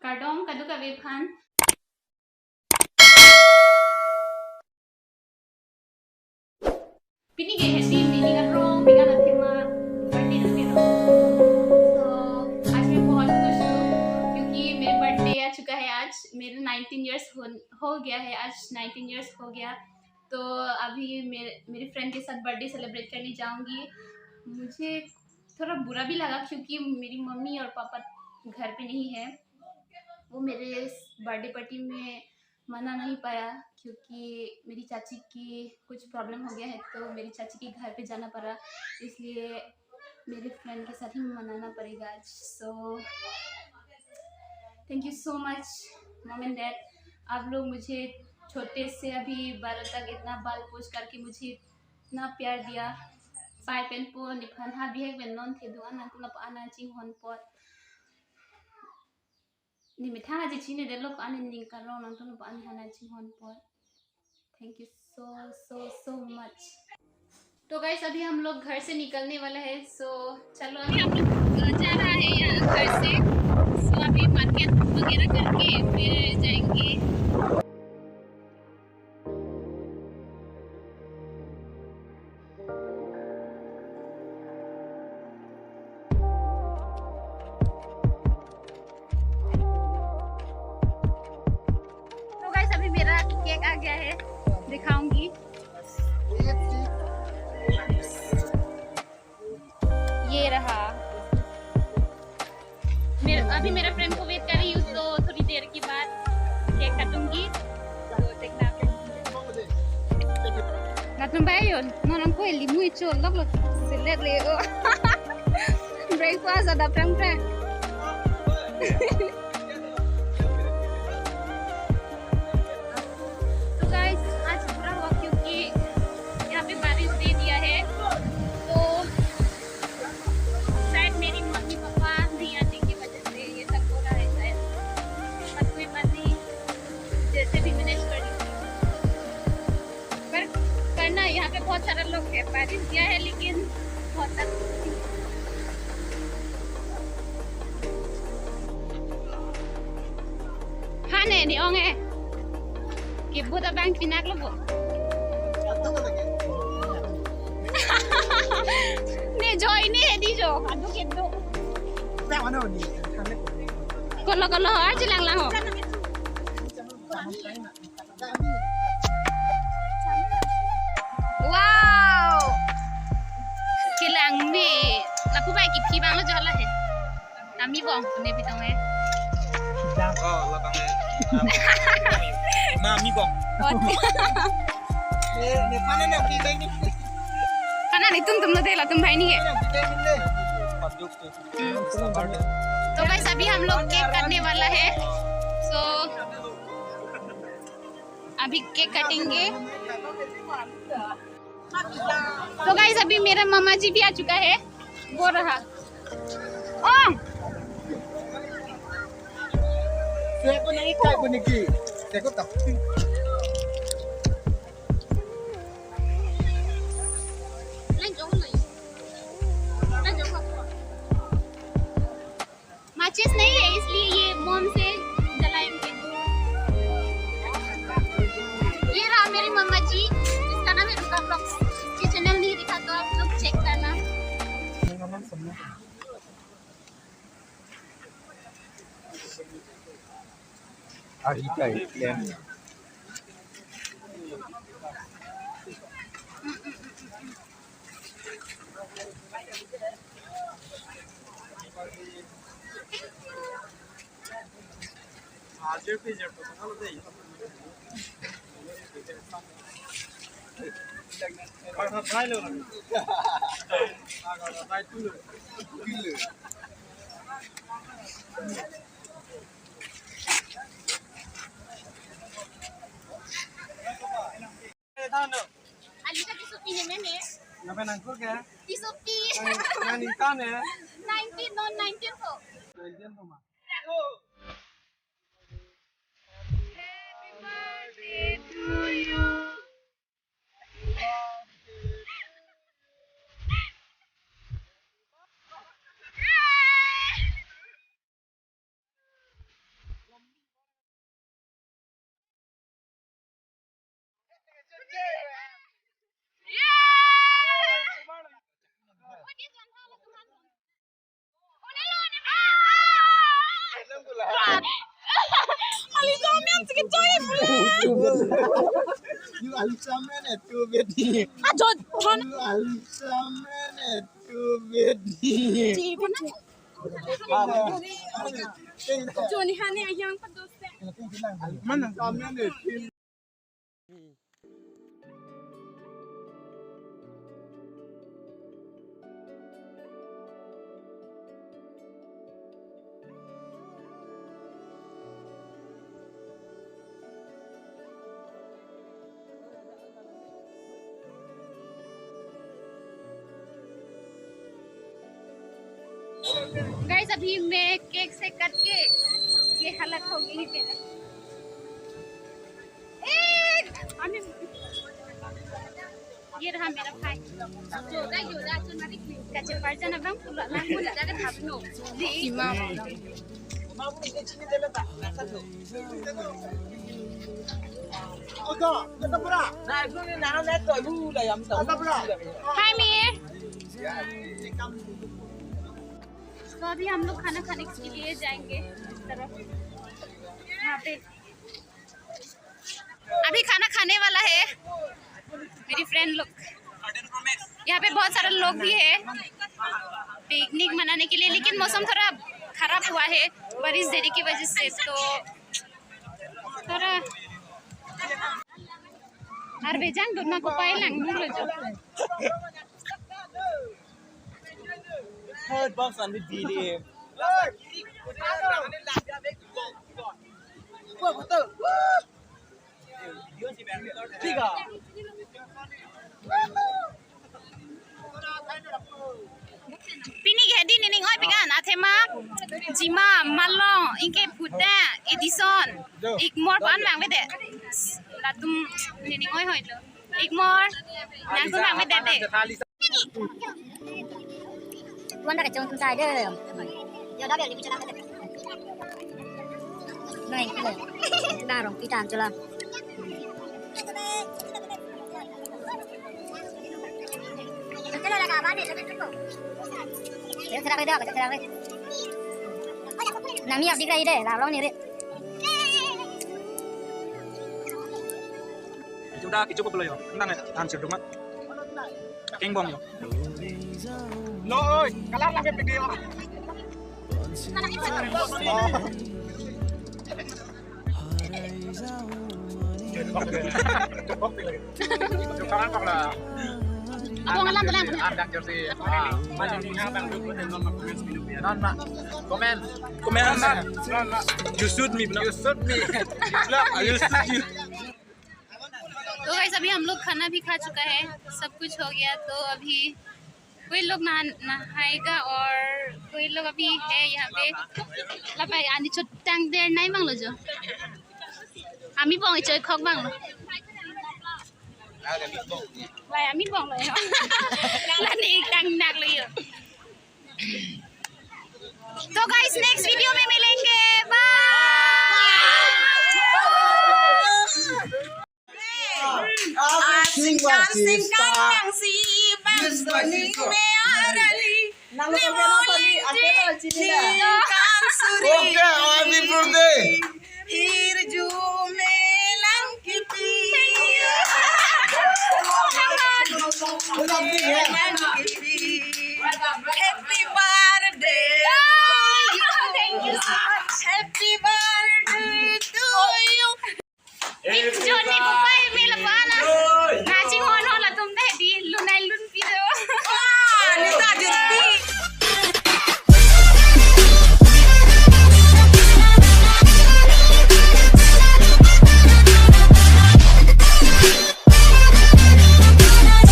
Kardom kadu ka Viphan. Pini gay hendi meaning at wrong बिना नथिमा birthday रखे रो तो आज मैं बहुत खुश हूँ क्योंकि मेरा बर्थडे आ चुका है। आज मेरे 19 इयर्स हो गया है। आज 19 इयर्स हो गया तो अभी मेरे फ्रेंड के साथ बर्थडे सेलिब्रेट करने जाऊंगी। मुझे थोड़ा बुरा भी लगा क्योंकि मेरी मम्मी और पापा घर पे नहीं है। वो मेरे बर्थडे पार्टी में मना नहीं पाया क्योंकि मेरी चाची की कुछ प्रॉब्लम हो गया है तो मेरी चाची के घर पे जाना पड़ा, इसलिए मेरे फ्रेंड के साथ ही मनाना पड़ेगा आज। So thank you so much mom and dad, आप लोग मुझे छोटे से अभी 12 तक इतना बाल पोछ करके मुझे इतना प्यार दिया। 5 पेन पो निफान हा भी है बेन नॉन थे दुआ ना कुला पाना चिंग होन pot ni mitanga ji chine de lok ani ning karo nang to pa ani hana chi hon por। Thank you so much. तो गाइस अभी हम लोग घर से निकलने वाला है। सो चलो अभी हम लोग जा रहा है यहाँ घर से। सो अभी मार्केट वगैरह करके फिर जाएंगे। तो गाइस अभी मेरा केक आ गया है, दिखाऊंगी। ये रहा। अभी मेरा फ्रेंड को वेट कर रही हूँ तो थोड़ी देर के बाद केक काटूंगी। तो देखना Gatun bayon, nonon ko limu icho lok lok selek leo. Breakfast ada prang prang. तो गाइस आज बुरा हुआ क्योंकि यहाँ पे बारिश दे दिया है तो शायद मेरी मम्मी पापा नहीं आने की वजह से ये सब हो रहा है शायद। पर कोई बात नहीं, जैसे भी मैनेज कर ली। पर करना यहाँ पे बहुत सारे लोग हैं, बारिश दिया है लेकिन बहुत हाँ नहीं ओंगे कि बुधा बैंक पिनाक लो ने joy ni di jo adu kedo ta mana ni kalau aja lang ho wow kilang mi laku bai ki phi bang lo jala hai tami bong ne bitong hai la bang ma mi bong ne pane ne ki bai ni खाना नहीं तुम देला तुम भाई नहीं है। तो guys अभी हम लोग केक काटने वाला है। सो अभी केक काटेंगे। तो गाइस अभी मेरा मामा जी भी आ चुका है, वो रहा। देखो नहीं काय बनेगी देखो तब माचिस नहीं है इसलिए ये मोम से जलाएंगे। ये रहा मेरी मम्मा जी, जिसका नाम है रुका ब्लॉग्स। इसकी चैनल नहीं दिखा तो आप लोग चेक करना। Alika kisupi niya men eh. Ngapain nangkul kaya? Kisupi. Nanikan ya? 19 non 19 po. 19 po ma. Happy birthday to you. Alisa men sikit coy pula. You Alisa man at 2 bedi. Aduh, thon. You Alisa man at 2 bedi. Ji pun. Joni hani ayang pedus. Mana man at guys अभी मैं cake से cut के ये हालत हो गई मेरा। ये रहा मेरा भाई kacil parjan abang pula langsung tidak ada habno di imam Hi Mir तो अभी हम लोग खाना खाने के लिए जाएंगे इस तरफ यहाँ पे अभी खाना खाने वाला है मेरी फ्रेंड लोग यहाँ पे बहुत सारे लोग भी है पिकनिक मनाने के लिए लेकिन मौसम थोड़ा खराब हुआ है बारिश देरी की वजह से तो थोड़ा बेजान दुर्ना को पाए लंग लो जो Third box on the DD. Pini gedi nining oi pikan athema jima malong inke puta edison igmor pan mang me de latum nining oi hoi lo igmor nang tu mang me de Tuan dah kacau tuntai dia. Dia dah beli bicara kita. Naik ke. Dah rong kita tu lah. Kita dah kat mana ni? Dia serang dia, kita serang dia. Nami abdi kaya dia, lah orang ni dia. Chúng ta cái chỗ bọc lời rồi, chúng ta này làm sửa đúng không? Kinh bom rồi. No ơi, kalah lang kay video. Abang alam belang. Ada jersey. Non mak. Comment. You shoot me. You shoot me. You shoot you. तो guys अभी हम लोग खाना भी खा चुका है सब कुछ हो गया तो अभी कोई लोग नहाएगा और कोई लोग अभी है यहाँ पे लपाई आनी छोटांग देर नहीं मांगलो जो आमी बोंग इचोय खक मांगलो लाय आमी बोंग लो लानी टांग नाक लो यो तो गाइस नेक्स्ट वीडियो में मिलेंगे Singkan yang si Basoni mearali Nimoli Kan suri Okay, happy birthday. Hirju melang kipi Happy birthday Happy birthday to you It's Johnny Papa